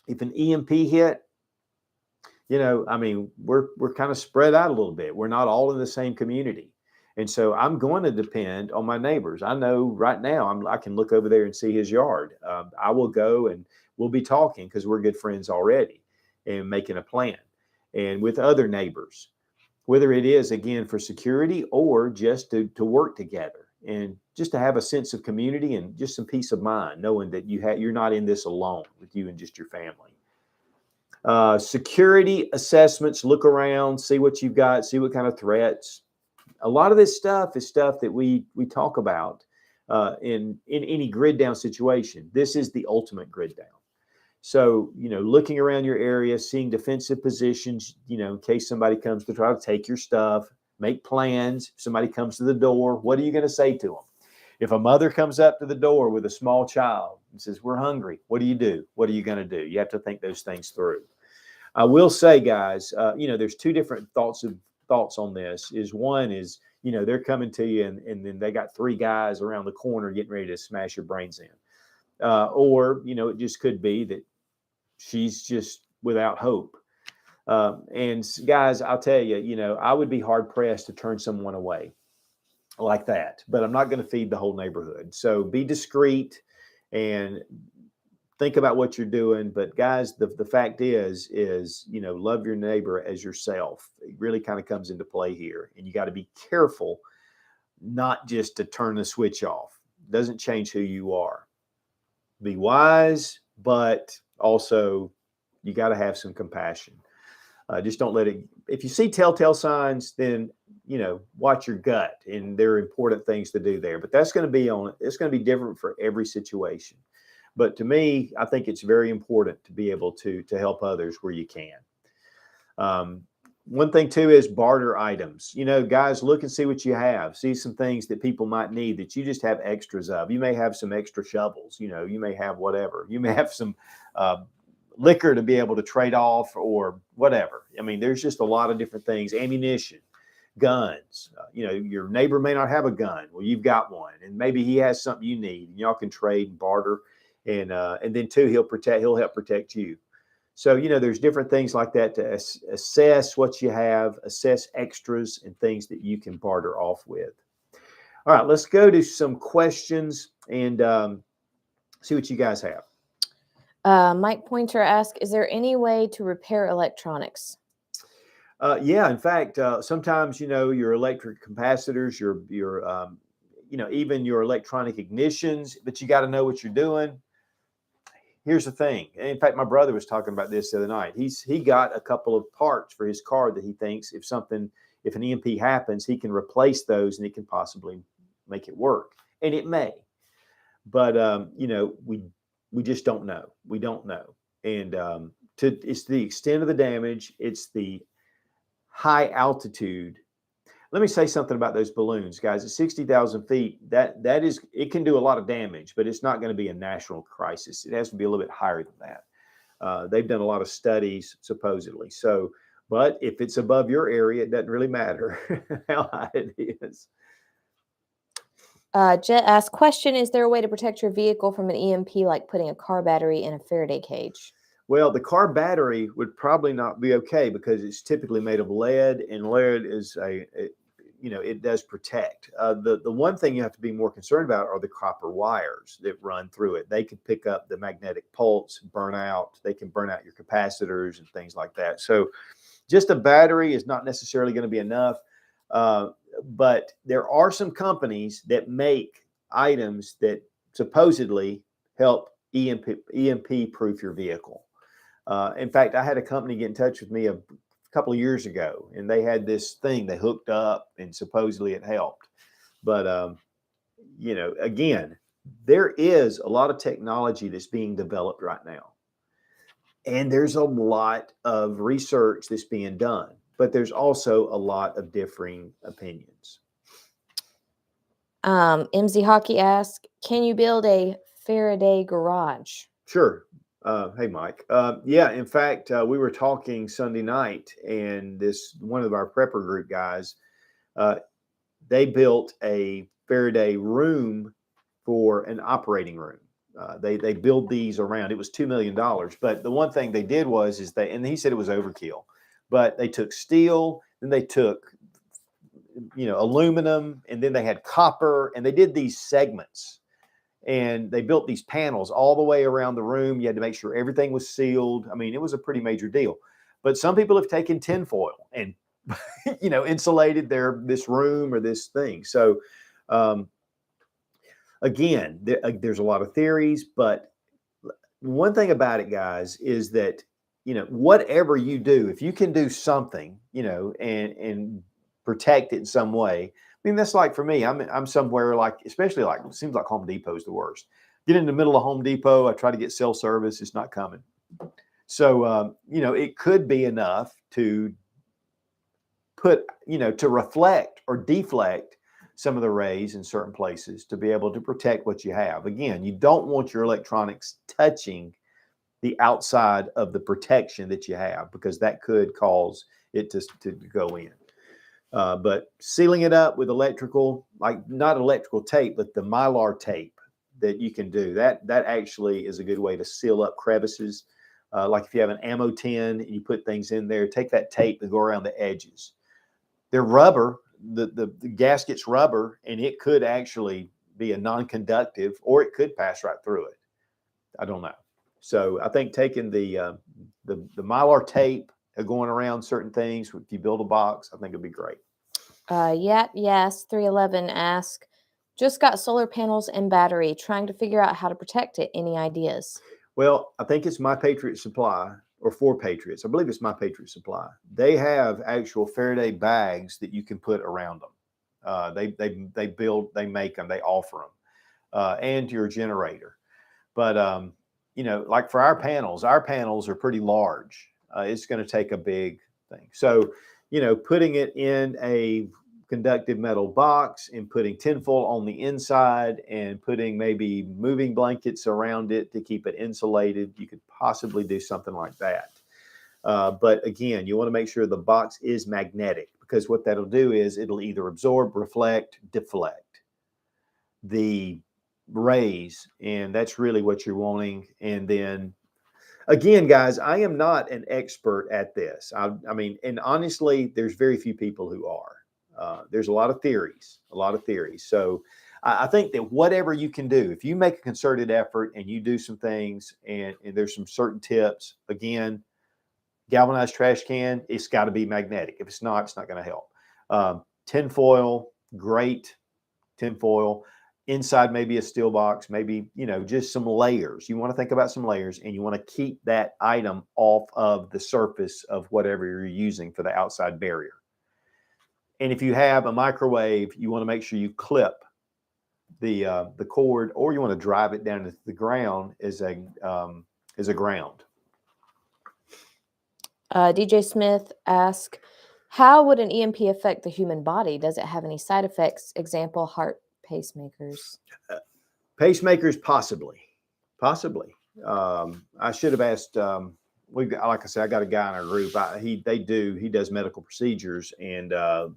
If an EMP hit, we're kind of spread out a little bit. We're not all in the same community. And so I'm going to depend on my neighbors. I know right now I can look over there and see his yard. I will go and we'll be talking because we're good friends already and making a plan. And with other neighbors, whether it is, again, for security or just to work together and just to have a sense of community and just some peace of mind, knowing that you're not in this alone with you and just your family. Security assessments, look around, see what you've got, see what kind of threats. A lot of this stuff is stuff that we talk about in any grid down situation. This is the ultimate grid down. So, looking around your area, seeing defensive positions, in case somebody comes to try to take your stuff, make plans. If somebody comes to the door, what are you going to say to them? If a mother comes up to the door with a small child and says, we're hungry, what do you do? What are you going to do? You have to think those things through. I will say, guys, there's two different thoughts on this. One is, they're coming to you and then they got three guys around the corner getting ready to smash your brains in. Or, it just could be that she's just without hope. And guys, I'll tell you, I would be hard pressed to turn someone away like that, but I'm not going to feed the whole neighborhood. So be discreet and think about what you're doing. But guys, the fact is, love your neighbor as yourself. It really kind of comes into play here. And you got to be careful not just to turn the switch off. It doesn't change who you are. Be wise, but also you got to have some compassion. Just don't let it, if you see telltale signs, then, watch your gut, and there are important things to do there, but it's going to be different for every situation. But to me, I think it's very important to be able to help others where you can. One thing too is barter items. Guys, look and see what you have. See some things that people might need that you just have extras of. You may have some extra shovels. You may have whatever. You may have some liquor to be able to trade off or whatever. There's just a lot of different things. Ammunition, guns. Your neighbor may not have a gun. Well, you've got one, and maybe he has something you need, and y'all can trade and barter. And then too, he'll help protect you. So, there's different things like that to assess what you have, assess extras and things that you can barter off with. All right, let's go to some questions and see what you guys have. Mike Pointer asks, is there any way to repair electronics? Yeah, in fact, sometimes, your electric capacitors, your even your electronic ignitions, but you got to know what you're doing. Here's the thing. In fact, my brother was talking about this the other night. He got a couple of parts for his car that he thinks if an EMP happens, he can replace those and it can possibly make it work. And it may. But, we just don't know. We don't know. And it's the extent of the damage. It's the high altitude let me say something about those balloons, guys. At 60,000 feet, that is, it can do a lot of damage, but it's not going to be a national crisis. It has to be a little bit higher than that. They've done a lot of studies, supposedly. So, but if it's above your area, it doesn't really matter how high it is. Jet asks, question, is there a way to protect your vehicle from an EMP like putting a car battery in a Faraday cage? Well, the car battery would probably not be okay because it's typically made of lead, and lead is it does protect. The one thing you have to be more concerned about are the copper wires that run through it. They can pick up the magnetic pulse, burn out. They can burn out your capacitors and things like that. So just a battery is not necessarily going to be enough. But there are some companies that make items that supposedly help EMP proof your vehicle. In fact, I had a company get in touch with me a couple of years ago, and they had this thing they hooked up, and supposedly it helped. But again, there is a lot of technology that's being developed right now, and there's a lot of research that's being done. But there's also a lot of differing opinions. MZ Hockey asks, can you build a Faraday garage? Sure. Hey, Mike. Yeah, in fact, we were talking Sunday night, and one of our prepper group guys, they built a Faraday room for an operating room. They build these around. It was $2 million. But the one thing they did was and he said it was overkill. But they took steel, then they took, aluminum, and then they had copper, and they did these segments, and they built these panels all the way around the room. You had to make sure everything was sealed. I mean, it was a pretty major deal. But some people have taken tinfoil and, insulated this room or this thing. So, again, there's a lot of theories, but one thing about it, guys, is that whatever you do, if you can do something, and protect it in some way. I mean, that's like for me, I'm somewhere especially it seems like Home Depot is the worst. Get in the middle of Home Depot, I try to get cell service, it's not coming. So, it could be enough to put, to reflect or deflect some of the rays in certain places to be able to protect what you have. Again, you don't want your electronics touching the outside of the protection that you have, because that could cause it to go in. But sealing it up with electrical, not electrical tape, but the Mylar tape that you can do, that actually is a good way to seal up crevices. Like if you have an ammo tin and you put things in there, take that tape and go around the edges. They're rubber, the gasket's rubber, and it could actually be a non-conductive, or it could pass right through it. I don't know. So I think taking the Mylar tape, going around certain things, if you build a box, I think it'd be great. Yes, 311 asks, just got solar panels and battery, trying to figure out how to protect it. Any ideas? Well, I think it's My Patriot Supply, or For Patriots. I believe it's My Patriot Supply. They have actual Faraday bags that you can put around them. They make them, they offer them, and your generator. But like for our panels are pretty large. It's going to take a big thing. So, putting it in a conductive metal box and putting tinfoil on the inside and putting maybe moving blankets around it to keep it insulated, you could possibly do something like that. But again, you want to make sure the box is magnetic, because what that'll do is it'll either absorb, reflect, deflect the rays, and that's really what you're wanting. And then again, guys, I am not an expert at this. I mean, and honestly, there's very few people who are. There's a lot of theories. So I think that whatever you can do, if you make a concerted effort and you do some things, and there's some certain tips, again, galvanized trash can, it's got to be magnetic. If it's not going to help. Tinfoil, great tinfoil. Inside, maybe a steel box, maybe, just some layers. You want to think about some layers, and you want to keep that item off of the surface of whatever you're using for the outside barrier. And if you have a microwave, you want to make sure you clip the cord, or you want to drive it down to the ground as a ground. DJ Smith asks, How would an EMP affect the human body? Does it have any side effects? Example, heart pacemakers. Pacemakers, possibly. I should have asked. Like I said, I got a guy in our group. He does medical procedures, and I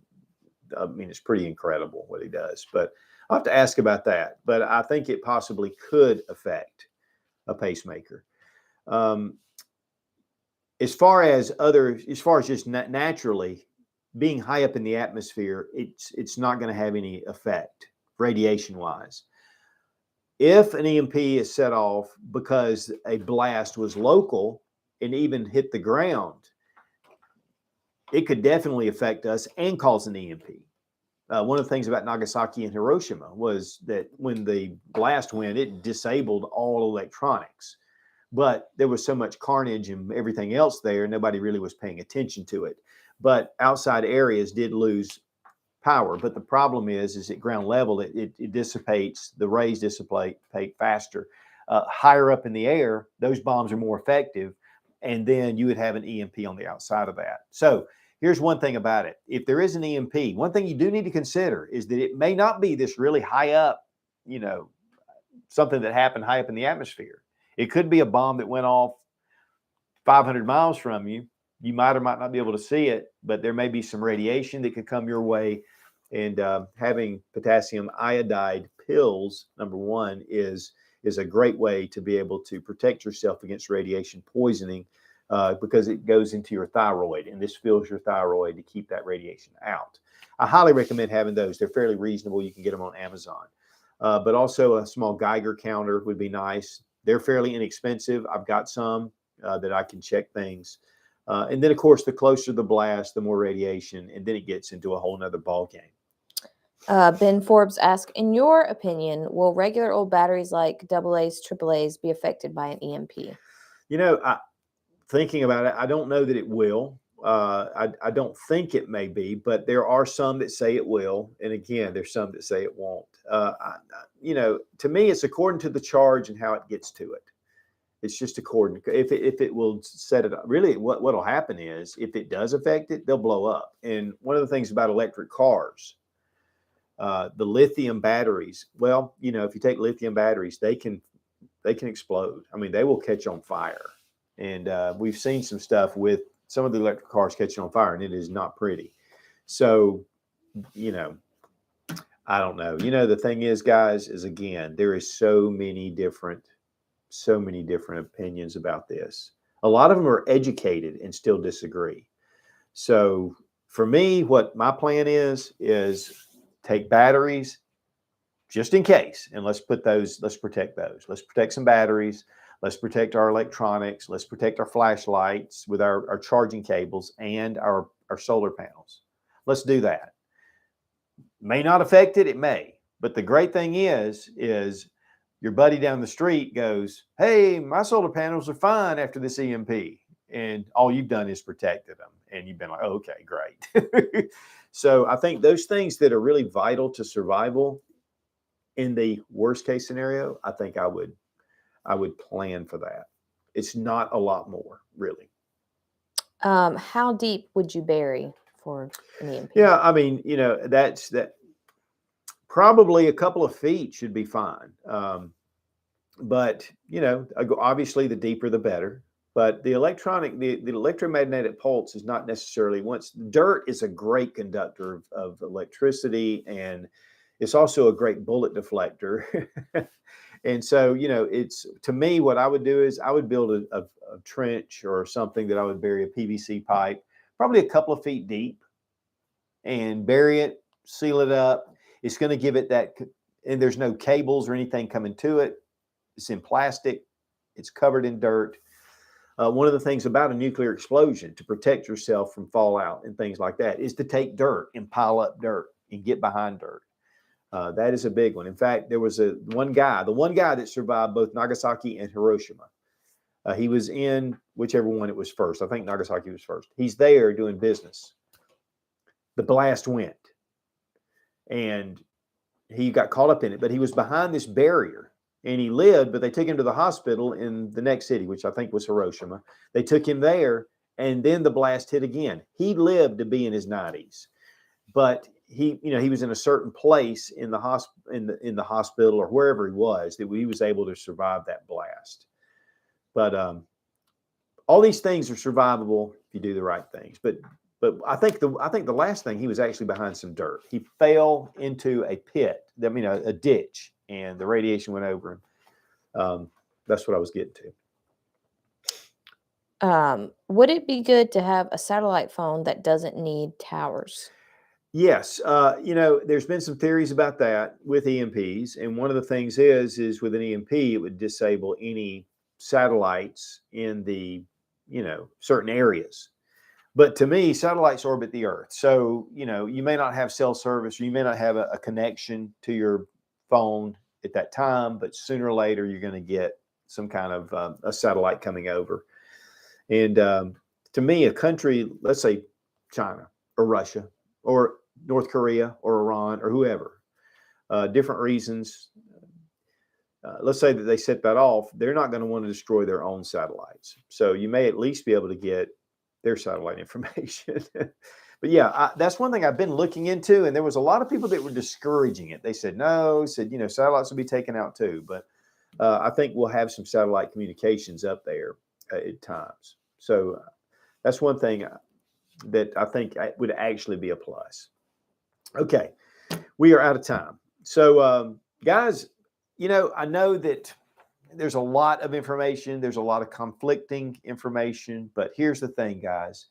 mean, it's pretty incredible what he does. But I'll have to ask about that. But I think it possibly could affect a pacemaker. Um, as far as just naturally being high up in the atmosphere, it's not going to have any effect radiation wise. If an EMP is set off because a blast was local and even hit the ground, it could definitely affect us and cause an EMP. One of the things about Nagasaki and Hiroshima was that when the blast went, it disabled all electronics. But there was so much carnage and everything else there, nobody really was paying attention to it. But outside areas did lose power. But the problem is at ground level, it dissipates, the rays dissipate faster. Higher up in the air, those bombs are more effective. And then you would have an EMP on the outside of that. So here's one thing about it. If there is an EMP, one thing you do need to consider is that it may not be this really high up, something that happened high up in the atmosphere. It could be a bomb that went off 500 miles from you. You might or might not be able to see it, but there may be some radiation that could come your way. And having potassium iodide pills, number one, is a great way to be able to protect yourself against radiation poisoning because it goes into your thyroid, and this fills your thyroid to keep that radiation out. I highly recommend having those. They're fairly reasonable. You can get them on Amazon. But also a small Geiger counter would be nice. They're fairly inexpensive. I've got some that I can check things. And then, of course, the closer the blast, the more radiation, and then it gets into a whole nother ball game. Ben Forbes asks, in your opinion, will regular old batteries like AA's, AAA's be affected by an EMP? Thinking about it, I don't know that it will. I don't think it may be, but there are some that say it will. And again, there's some that say it won't. To me, it's according to the charge and how it gets to it. It's just according. If it will set it up. Really, what will happen is if it does affect it, they'll blow up. And one of the things about electric cars, the lithium batteries. Well, if you take lithium batteries, they can explode. I mean, they will catch on fire. And we've seen some stuff with some of the electric cars catching on fire, and it is not pretty. So, I don't know. The thing is, guys, is again, there is so many different opinions about this. A lot of them are educated and still disagree. So for me, what my plan is take batteries just in case, and let's protect those. Let's protect some batteries. Let's protect our electronics. Let's protect our flashlights with our charging cables and our solar panels. Let's do that. May not affect it. It may. But the great thing is your buddy down the street goes, hey, my solar panels are fine after this EMP. And all you've done is protected them. And you've been like, oh, okay, great. So I think those things that are really vital to survival in the worst case scenario, I think I would plan for that. It's not a lot more, really. How deep would you bury for an EMP? Yeah, I mean, that's probably a couple of feet should be fine. But obviously the deeper the better. But the electromagnetic pulse is not necessarily dirt is a great conductor of electricity, and it's also a great bullet deflector. And so, it's, to me, what I would do is I would build a trench or something that I would bury a PVC pipe, probably a couple of feet deep, and bury it, seal it up. It's going to give it that, and there's no cables or anything coming to it. It's in plastic. It's covered in dirt. One of the things about a nuclear explosion to protect yourself from fallout and things like that is to take dirt and pile up dirt and get behind dirt. That is a big one. In fact, there was the one guy that survived both Nagasaki and Hiroshima. He was in whichever one it was first. I think Nagasaki was first. He's there doing business. The blast went, and he got caught up in it, but he was behind this barrier, and he lived, but they took him to the hospital in the next city, which I think was Hiroshima. They took him there, and then the blast hit again. He lived to be in his 90s, but he was in a certain place in the hospital or wherever he was that he was able to survive that blast. But all these things are survivable if you do the right things. But I think the last thing, he was actually behind some dirt. He fell into a pit, a ditch, and the radiation went over him. That's what I was getting to. Would it be good to have a satellite phone that doesn't need towers? Yes. There's been some theories about that with EMPs. And one of the things is with an EMP, it would disable any satellites in the, certain areas. But to me, satellites orbit the Earth. So, you may not have cell service, or you may not have a connection to your phone at that time, but sooner or later, you're going to get some kind of a satellite coming over. And to me, a country, let's say China or Russia or North Korea or Iran or whoever, different reasons. Let's say that they set that off. They're not going to want to destroy their own satellites. So you may at least be able to get their satellite information. But yeah, that's one thing I've been looking into. And there was a lot of people that were discouraging it. They said, no, satellites will be taken out too. But I think we'll have some satellite communications up there at times. So that's one thing that I think would actually be a plus. Okay, we are out of time. So, guys, I know that there's a lot of information. There's a lot of conflicting information. But here's the thing, guys.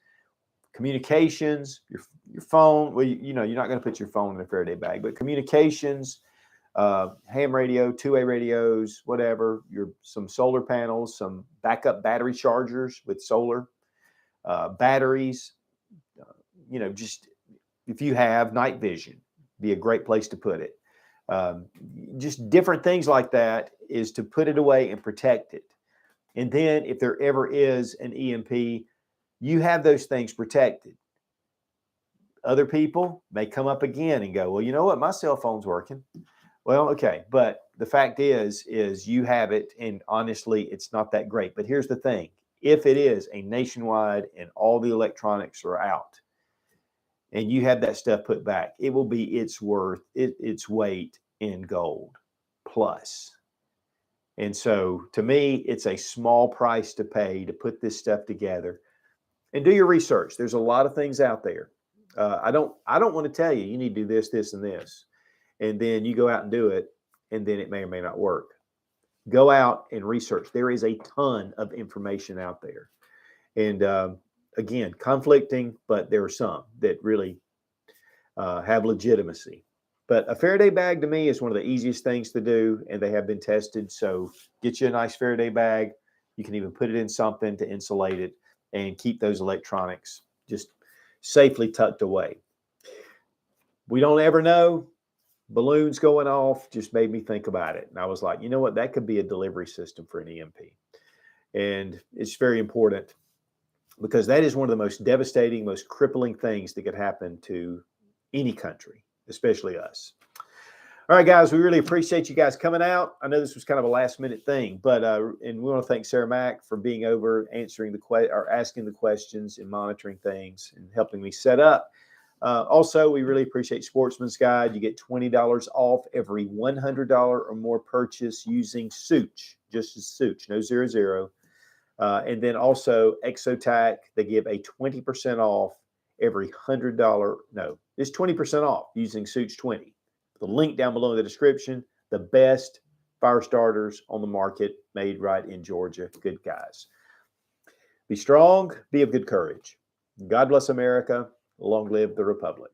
Communications, your phone, well, you're not going to put your phone in a Faraday bag, but communications, ham radio, two-way radios, whatever, some solar panels, some backup battery chargers with solar, batteries, just if you have night vision, be a great place to put it. Just different things like that is to put it away and protect it. And then if there ever is an EMP, you have those things protected. Other people may come up again and go, well, you know what? My cell phone's working. Well, okay. But the fact is you have it. And honestly, it's not that great. But here's the thing. If it is a nationwide and all the electronics are out and you have that stuff put back, it will be its weight in gold plus. And so to me, it's a small price to pay to put this stuff together. And do your research. There's a lot of things out there. I don't want to tell you need to do this, this, and this. And then you go out and do it, and then it may or may not work. Go out and research. There is a ton of information out there. And again, conflicting, but there are some that really have legitimacy. But a Faraday bag to me is one of the easiest things to do, and they have been tested. So get you a nice Faraday bag. You can even put it in something to insulate it and keep those electronics just safely tucked away. We don't ever know. Balloons going off just made me think about it. And I was like, you know what? That could be a delivery system for an EMP. And it's very important because that is one of the most devastating, most crippling things that could happen to any country, especially us. All right, guys, we really appreciate you guys coming out. I know this was kind of a last-minute thing, but and we want to thank Sarah Mack for being over, asking the questions and monitoring things and helping me set up. Also, we really appreciate Sportsman's Guide. You get $20 off every $100 or more purchase using Sootch, just as Sootch, no 00. And then also Exotac, they give a 20% off every $100. No, it's 20% off using Sootch 20. The link down below in the description, the best fire starters on the market made right in Georgia. Good guys. Be strong, be of good courage. God bless America. Long live the Republic.